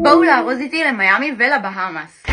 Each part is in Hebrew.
בואו לארוז איתי למיאמי ולבהאמאס.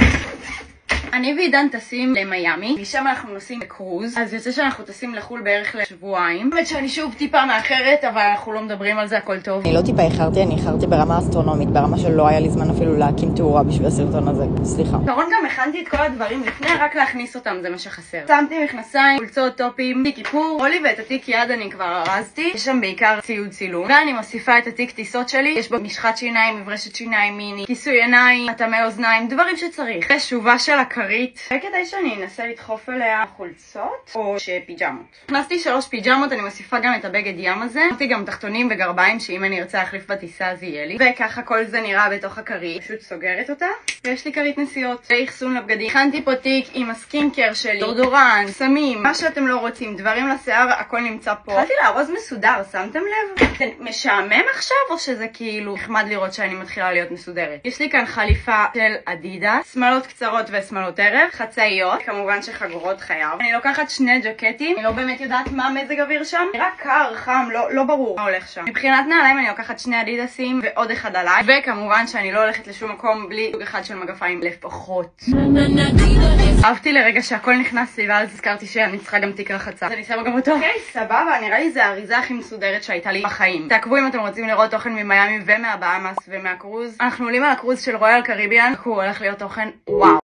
אני ועידן טסים למיאמי, משם אנחנו נוסעים בקרוז, אז יוצא שאנחנו טסים לחול בערך לשבועיים. באמת שאני שוב טיפה מאחרת, אבל אנחנו לא מדברים על זה, הכל טוב. אני לא טיפה איחרתי, אני איחרתי ברמה אסטרונומית, ברמה שלא היה לי זמן אפילו להקים תאורה בשביל הסרטון הזה, סליחה. בעיקרון גם הכנתי את כל הדברים לפני, רק להכניס אותם, זה מה שחסר. שמתי מכנסיים, חולצות, טופים, תיק איפור, רולי ואת התיק יד אני כבר ארזתי, יש שם בעיקר ציוד צילום, ואני מוסיפה את התיק טיסות שלי, יש בו משחת שיניים, מברשת שיניים מיני, כיסוי עיניים, מטעמי אוזניים, דברים שצריך. ושובה של הכרית, וכדאי שאני אנסה לדחוף אליה חולצות או שפיג'מות. הכנסתי 3 פיג'מות, אני מוסיפה גם את הבגד ים הזה, שמתי גם תחתונים וגרביים שאם אני ארצה להחליף בטיסה אז יהיה לי, וככה כל זה נראה בתוך הכרית. פשוט סוגרת אותה, ויש לי כרית נסיעות ואחסון לבגדים. הכנתי פה תיק עם הסקינקר שלי, דורדורן, סמים, מה שאתם לא רוצים, דברים לשיער, הכל נמצא פה. התחלתי לארוז מסודר, שמתם לב? זה משעמם עכשיו או שזה כאילו נחמד לראות שאני מתחילה להיות מסודרת? יש לי כאן חליפה של אדידס, שמלות קצרות ושמלות ערב, חצאיות, כמובן שחגורות חייב. אני לוקחת 2 ג'קטים, אני לא באמת יודעת מה מזג אוויר שם, רק קר, חם, לא ברור מה הולך שם. מבחינת נעליים אני לוקחת 2 אדידסים ועוד אחד עליי, וכמובן שאני לא הולכת לשום מקום בלי סוג אחד של מגפיים לפחות. אהבתי לרגע שהכל נכנס לי, ואז הזכרתי שאני צריכה גם תיק רחצה. אז אני שמה גם אותו. אוקיי, סבבה, נראה לי זה האריזה הכי מסודרת שהייתה לי בחיים. תעקבו אם אתם רוצים לראות תוכן ממיאמי ומהבהאמאס ומהקרוז. אנחנו עולים על הקרוז של רויאל קריביאן, הוא הולך להיות תוכן וואו.